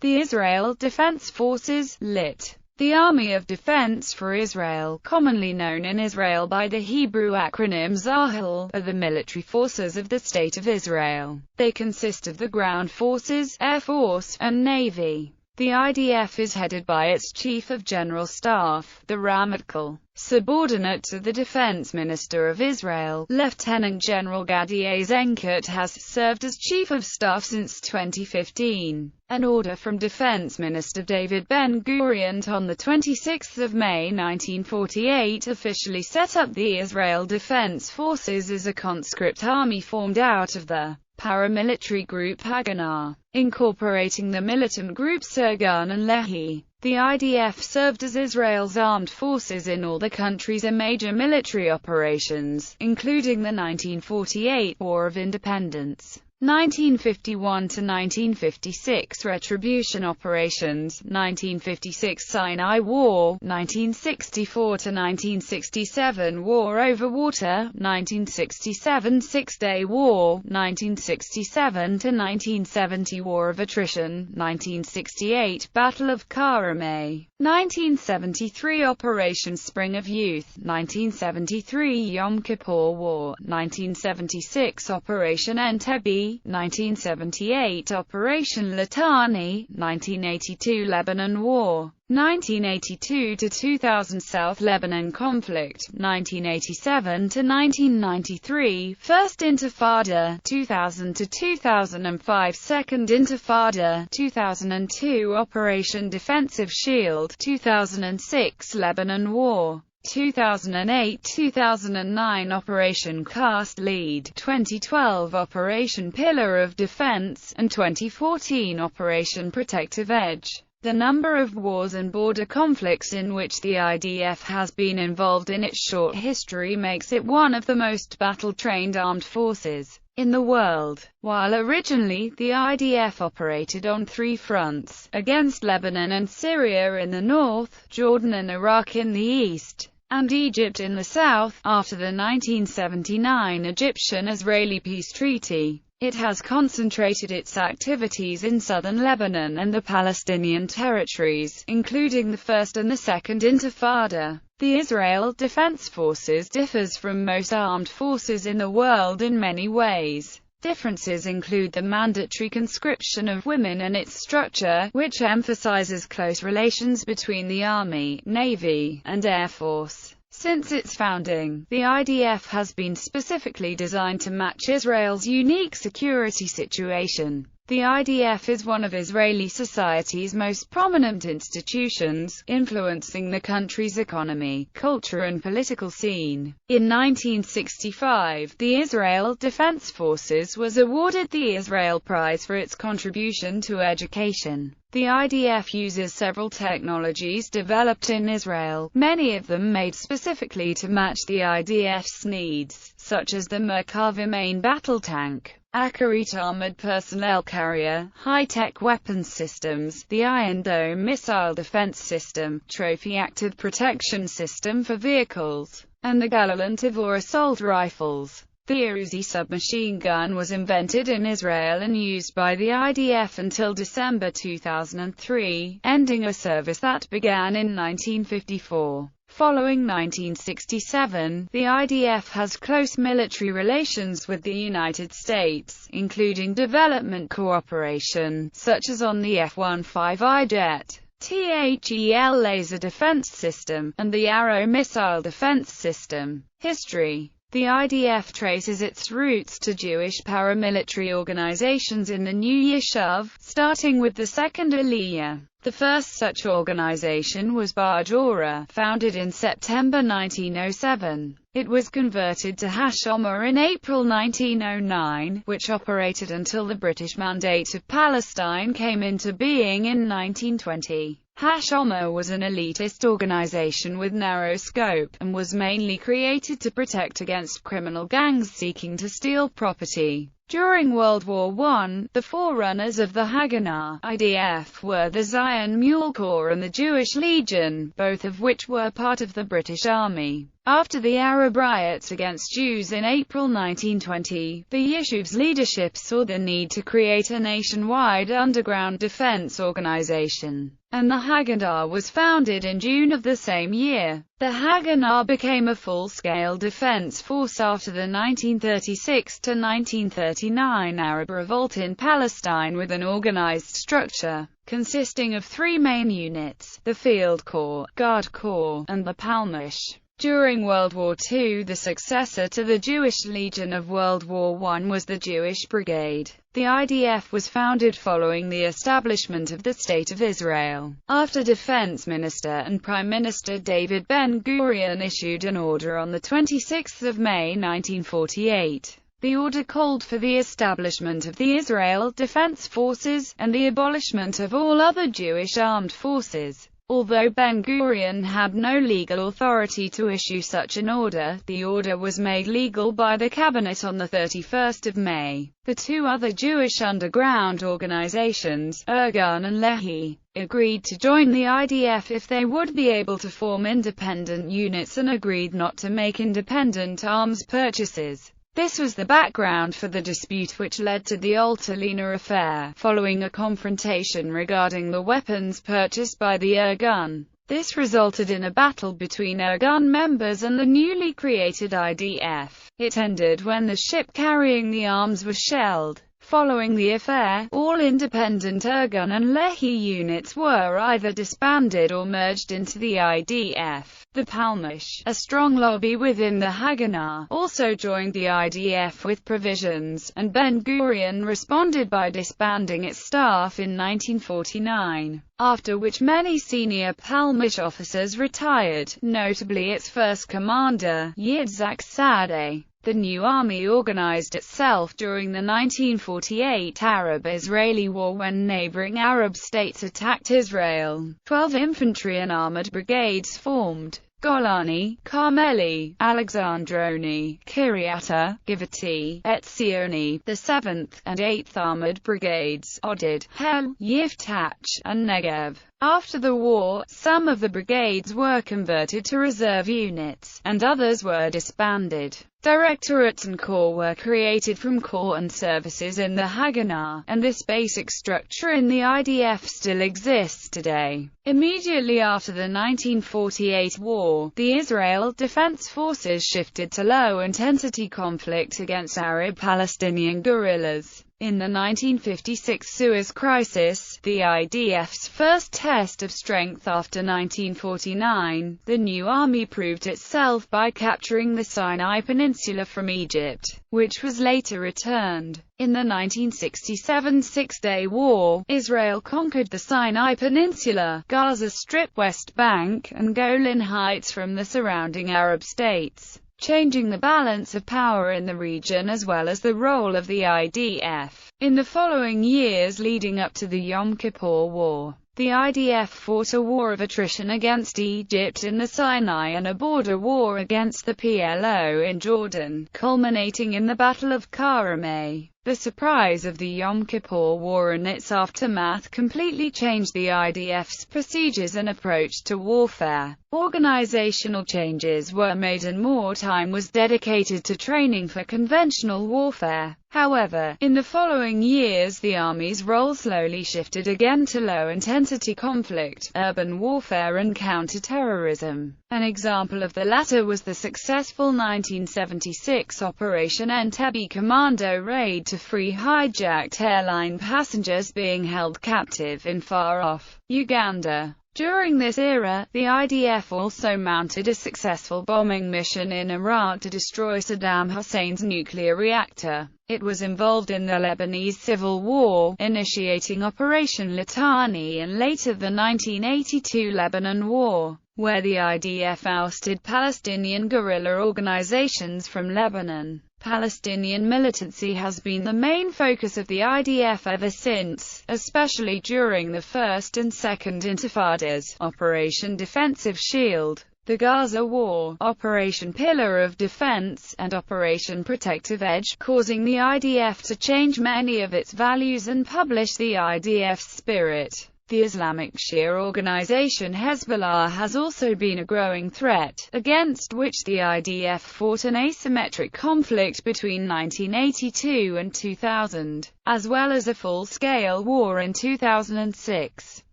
The Israel Defense Forces, lit. The Army of Defense for Israel, commonly known in Israel by the Hebrew acronym Zahal, are the military forces of the State of Israel. They consist of the ground forces, air force, and navy. The IDF is headed by its Chief of General Staff, the Ramatkal, subordinate to the Defense Minister of Israel. Lieutenant General Gadi Eisenkot has served as Chief of Staff since 2015. An order from Defense Minister David Ben-Gurion on 26 May 1948 officially set up the Israel Defense Forces as a conscript army formed out of the paramilitary group Haganah, incorporating the militant groups Irgun and Lehi. The IDF served as Israel's armed forces in all the country's major military operations, including the 1948 War of Independence, 1951–1956 Retribution operations, 1956 Sinai War, 1964–1967 War over Water, 1967 Six-Day War, 1967–1970 War of Attrition, 1968 Battle of Karemay, 1973 Operation Spring of Youth, 1973 Yom Kippur War, 1976 Operation Entebbe, 1978 Operation Litani, 1982 Lebanon War, 1982–2000 South Lebanon Conflict, 1987–1993 First Intifada, 2000–2005 Second Intifada, 2002 Operation Defensive Shield, 2006 Lebanon War, 2008–2009 Operation Cast Lead, 2012 Operation Pillar of Defense, and 2014 Operation Protective Edge. The number of wars and border conflicts in which the IDF has been involved in its short history makes it one of the most battle-trained armed forces in the world. While originally the IDF operated on three fronts, against Lebanon and Syria in the north, Jordan and Iraq in the east, and Egypt in the south, after the 1979 Egyptian-Israeli peace treaty, it has concentrated its activities in southern Lebanon and the Palestinian territories, including the First and the Second Intifada. The Israel Defense Forces differs from most armed forces in the world in many ways. Differences include the mandatory conscription of women and its structure, which emphasizes close relations between the Army, Navy, and Air Force. Since its founding, the IDF has been specifically designed to match Israel's unique security situation. The IDF is one of Israeli society's most prominent institutions, influencing the country's economy, culture and political scene. In 1965, the Israel Defense Forces was awarded the Israel Prize for its contribution to education. The IDF uses several technologies developed in Israel, many of them made specifically to match the IDF's needs, such as the Merkava main battle tank, Akarit armored personnel carrier, high-tech weapons systems, the Iron Dome missile defense system, trophy active protection system for vehicles, and the Galant or assault rifles. The Uzi submachine gun was invented in Israel and used by the IDF until December 2003, ending a service that began in 1954. Following 1967, the IDF has close military relations with the United States, including development cooperation, such as on the F-15I jet, THEL laser defense system, and the Arrow missile defense system. History. The IDF traces its roots to Jewish paramilitary organizations in the New Yishuv, starting with the Second Aliyah. The first such organization was Bajora, founded in September 1907. It was converted to Hashomer in April 1909, which operated until the British Mandate of Palestine came into being in 1920. Hashomer was an elitist organization with narrow scope, and was mainly created to protect against criminal gangs seeking to steal property. During World War I, the forerunners of the Haganah IDF were the Zion Mule Corps and the Jewish Legion, both of which were part of the British Army. After the Arab riots against Jews in April 1920, the Yishuv's leadership saw the need to create a nationwide underground defense organization, and the Haganah was founded in June of the same year. The Haganah became a full-scale defense force after the 1936–1939 Arab revolt in Palestine, with an organized structure consisting of three main units: the Field Corps, Guard Corps, and the Palmash. During World War II, the successor to the Jewish Legion of World War I was the Jewish Brigade. The IDF was founded following the establishment of the State of Israel, after Defense Minister and Prime Minister David Ben-Gurion issued an order on 26 May 1948. The order called for the establishment of the Israel Defense Forces, and the abolishment of all other Jewish armed forces. Although Ben-Gurion had no legal authority to issue such an order, the order was made legal by the cabinet on 31 May. The two other Jewish underground organizations, Irgun and Lehi, agreed to join the IDF if they would be able to form independent units, and agreed not to make independent arms purchases. This was the background for the dispute which led to the Altalena affair, following a confrontation regarding the weapons purchased by the Irgun. This resulted in a battle between Irgun members and the newly created IDF. It ended when the ship carrying the arms was shelled. Following the affair, all independent Irgun and Lehi units were either disbanded or merged into the IDF. The Palmash, a strong lobby within the Haganah, also joined the IDF with provisions, and Ben-Gurion responded by disbanding its staff in 1949, after which many senior Palmash officers retired, notably its first commander, Yitzhak Sadeh. The new army organized itself during the 1948 Arab-Israeli War, when neighboring Arab states attacked Israel. 12 infantry and armored brigades formed: Golani, Carmeli, Alexandroni, Kiryata, Givati, Etzioni. The 7th and 8th Armored Brigades, Oded, Hel, Yiftach, and Negev. After the war, some of the brigades were converted to reserve units, and others were disbanded. Directorates and corps were created from corps and services in the Haganah, and this basic structure in the IDF still exists today. Immediately after the 1948 war, the Israel Defense Forces shifted to low-intensity conflict against Arab-Palestinian guerrillas. In the 1956 Suez Crisis, the IDF's first test of strength after 1949, the new army proved itself by capturing the Sinai Peninsula from Egypt, which was later returned. In the 1967 Six-Day War, Israel conquered the Sinai Peninsula, Gaza Strip, West Bank, and Golan Heights from the surrounding Arab states, changing the balance of power in the region as well as the role of the IDF. In the following years leading up to the Yom Kippur War, the IDF fought a war of attrition against Egypt in the Sinai and a border war against the PLO in Jordan, culminating in the Battle of Karameh. The surprise of the Yom Kippur War and its aftermath completely changed the IDF's procedures and approach to warfare. Organizational changes were made and more time was dedicated to training for conventional warfare. However, in the following years the Army's role slowly shifted again to low-intensity conflict, urban warfare and counter-terrorism. An example of the latter was the successful 1976 Operation Entebbe commando raid to free hijacked airline passengers being held captive in far-off Uganda. During this era, the IDF also mounted a successful bombing mission in Iraq to destroy Saddam Hussein's nuclear reactor. It was involved in the Lebanese Civil War, initiating Operation Litani, and later the 1982 Lebanon War, where the IDF ousted Palestinian guerrilla organizations from Lebanon. Palestinian militancy has been the main focus of the IDF ever since, especially during the First and Second Intifadas, Operation Defensive Shield, the Gaza War, Operation Pillar of Defense, and Operation Protective Edge, causing the IDF to change many of its values and publish the IDF's spirit. The Islamic Shia organization Hezbollah has also been a growing threat, against which the IDF fought an asymmetric conflict between 1982 and 2000, as well as a full-scale war in 2006.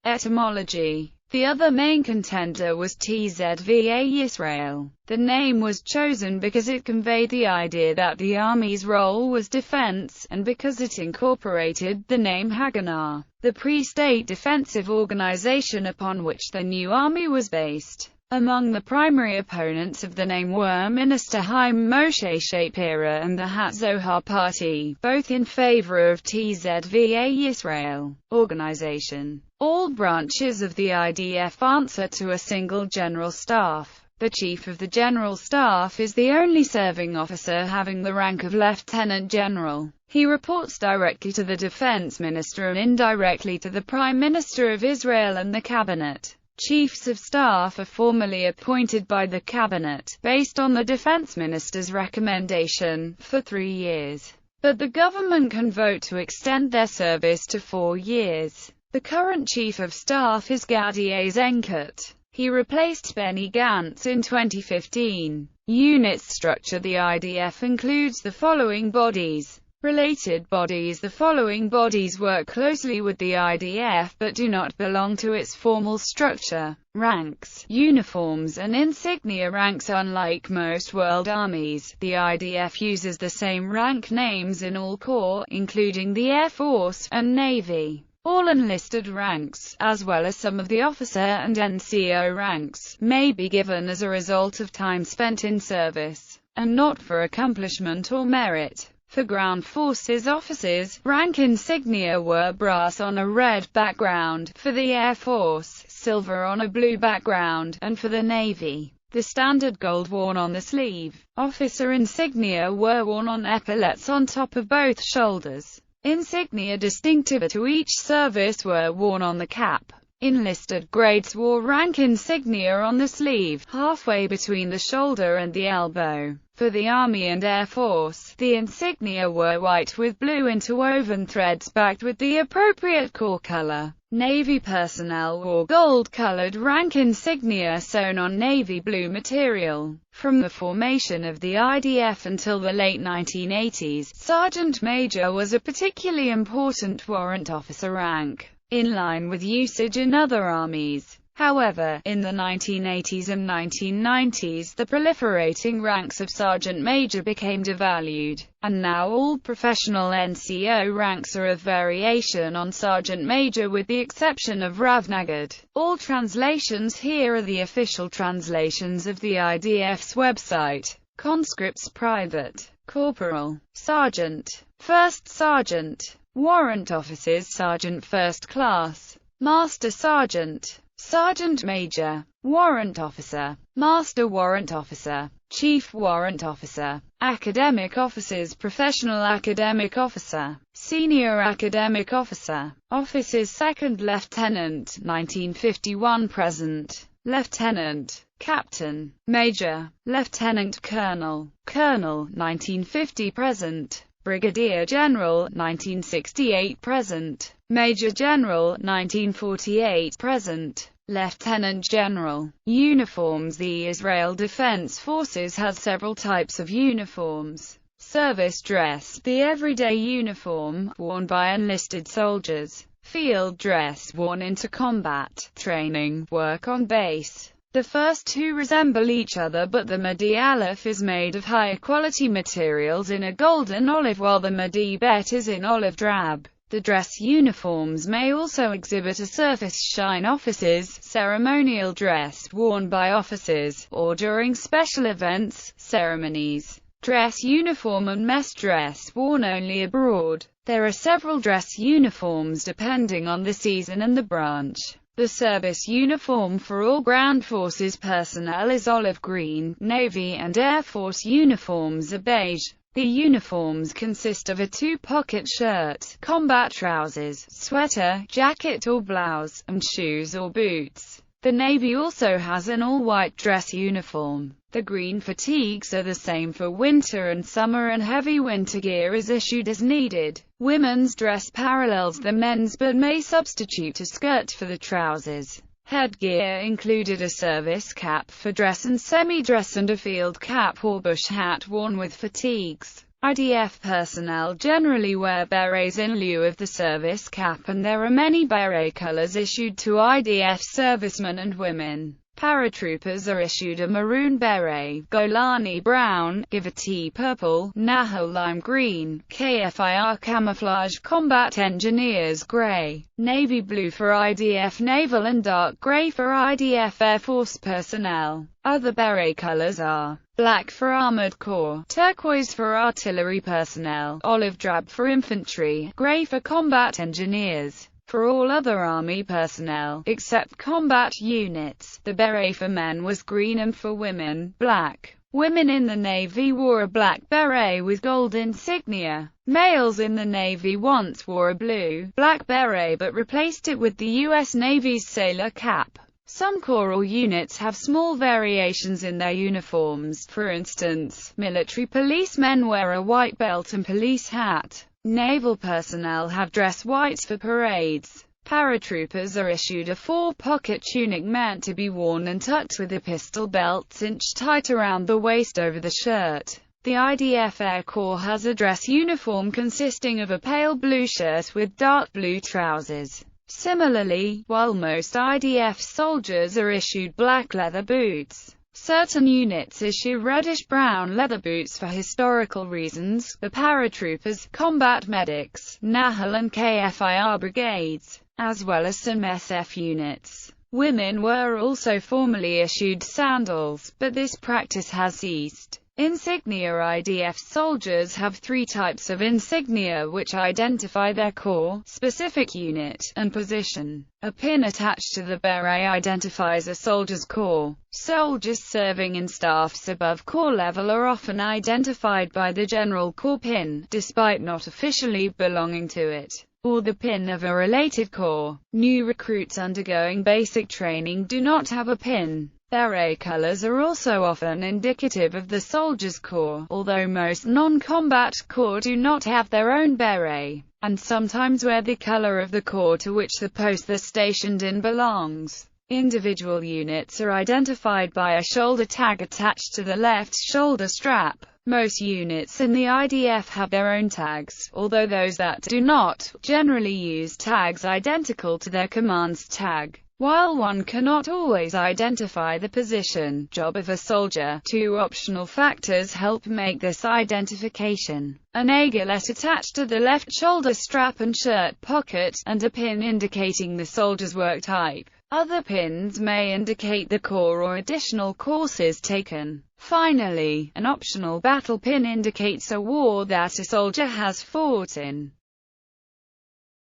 Etymology. The other main contender was Tzva Yisrael. The name was chosen because it conveyed the idea that the army's role was defense, and because it incorporated the name Haganah, the pre-state defensive organization upon which the new army was based. Among the primary opponents of the name were Minister Haim Moshe Shapira and the Hatzohar Party, both in favor of Tzva Yisrael organization. All branches of the IDF answer to a single general staff. The Chief of the General Staff is the only serving officer having the rank of Lieutenant General. He reports directly to the Defense Minister and indirectly to the Prime Minister of Israel and the Cabinet. Chiefs of Staff are formally appointed by the Cabinet, based on the Defense Minister's recommendation, for 3 years. But the government can vote to extend their service to 4 years. The current Chief of Staff is Gadi Eisenkot. He replaced Benny Gantz in 2015. Units structure. The IDF includes the following bodies. Related bodies. The following bodies work closely with the IDF but do not belong to its formal structure. Ranks, uniforms and insignia. Ranks. Unlike most world armies, the IDF uses the same rank names in all corps, including the Air Force and Navy. All enlisted ranks, as well as some of the officer and NCO ranks, may be given as a result of time spent in service, and not for accomplishment or merit. For ground forces officers, rank insignia were brass on a red background, for the Air Force, silver on a blue background, and for the Navy, the standard gold worn on the sleeve. Officer insignia were worn on epaulets on top of both shoulders. Insignia distinctive to each service were worn on the cap. Enlisted grades wore rank insignia on the sleeve, halfway between the shoulder and the elbow. For the Army and Air Force, the insignia were white with blue interwoven threads backed with the appropriate corps color. Navy personnel wore gold-colored rank insignia sewn on navy blue material. From the formation of the IDF until the late 1980s, Sergeant Major was a particularly important warrant officer rank, in line with usage in other armies. However, in the 1980s and 1990s the proliferating ranks of Sergeant Major became devalued, and now all professional NCO ranks are of variation on Sergeant Major with the exception of Rav Nagad. All translations here are the official translations of the IDF's website. Conscripts: Private, Corporal, Sergeant, First Sergeant. Warrant Officers: Sergeant First Class, Master Sergeant, Sergeant Major, Warrant Officer, Master Warrant Officer, Chief Warrant Officer. Academic Officers: Professional Academic Officer, Senior Academic Officer. Officers: Second Lieutenant, 1951 present, Lieutenant, Captain, Major, Lieutenant Colonel, Colonel, 1950 present, Brigadier General, 1968 present, Major General, 1948 present, Lieutenant General. Uniforms: the Israel Defense Forces has several types of uniforms. Service dress: the everyday uniform, worn by enlisted soldiers. Field dress, worn into combat, training, work on base. The first two resemble each other, but the Madi Aleph is made of higher quality materials in a golden olive while the Madi Bet is in olive drab. The dress uniforms may also exhibit a surface shine. Officers: ceremonial dress, worn by officers, or during special events, ceremonies. Dress uniform and mess dress, worn only abroad. There are several dress uniforms depending on the season and the branch. The service uniform for all ground forces personnel is olive green, Navy and Air Force uniforms are beige. The uniforms consist of a two-pocket shirt, combat trousers, sweater, jacket or blouse, and shoes or boots. The Navy also has an all-white dress uniform. The green fatigues are the same for winter and summer, and heavy winter gear is issued as needed. Women's dress parallels the men's but may substitute a skirt for the trousers. Headgear included a service cap for dress and semi-dress and a field cap or bush hat worn with fatigues. IDF personnel generally wear berets in lieu of the service cap, and there are many beret colors issued to IDF servicemen and women. Paratroopers are issued a maroon beret, Golani brown, Givati purple, Naho lime green, KFIR camouflage, combat engineers gray, navy blue for IDF naval, and dark gray for IDF Air Force personnel. Other beret colors are black for armored corps, turquoise for artillery personnel, olive drab for infantry, gray for combat engineers. For all other Army personnel, except combat units, the beret for men was green and for women, black. Women in the Navy wore a black beret with gold insignia. Males in the Navy once wore a blue-black beret but replaced it with the U.S. Navy's sailor cap. Some corps or units have small variations in their uniforms. For instance, military policemen wear a white belt and police hat. Naval personnel have dress whites for parades. Paratroopers are issued a four-pocket tunic meant to be worn and tucked with a pistol belt cinched tight around the waist over the shirt. The IDF Air Corps has a dress uniform consisting of a pale blue shirt with dark blue trousers. Similarly, while most IDF soldiers are issued black leather boots, certain units issue reddish-brown leather boots for historical reasons. The paratroopers, combat medics, Nahal and KFIR brigades, as well as some SF units. Women were also formerly issued sandals, but this practice has ceased. Insignia. IDF soldiers have three types of insignia which identify their corps, specific unit, and position. A pin attached to the beret identifies a soldier's corps. Soldiers serving in staffs above corps level are often identified by the General Corps pin, despite not officially belonging to it, or the pin of a related corps. New recruits undergoing basic training do not have a pin. Beret colors are also often indicative of the soldier's corps, although most non-combat corps do not have their own beret, and sometimes wear the color of the corps to which the post they're stationed in belongs. Individual units are identified by a shoulder tag attached to the left shoulder strap. Most units in the IDF have their own tags, although those that do not, generally use tags identical to their command's tag. While one cannot always identify the position, job of a soldier, two optional factors help make this identification: an epaulette attached to the left shoulder strap and shirt pocket, and a pin indicating the soldier's work type. Other pins may indicate the corps or additional courses taken. Finally, an optional battle pin indicates a war that a soldier has fought in.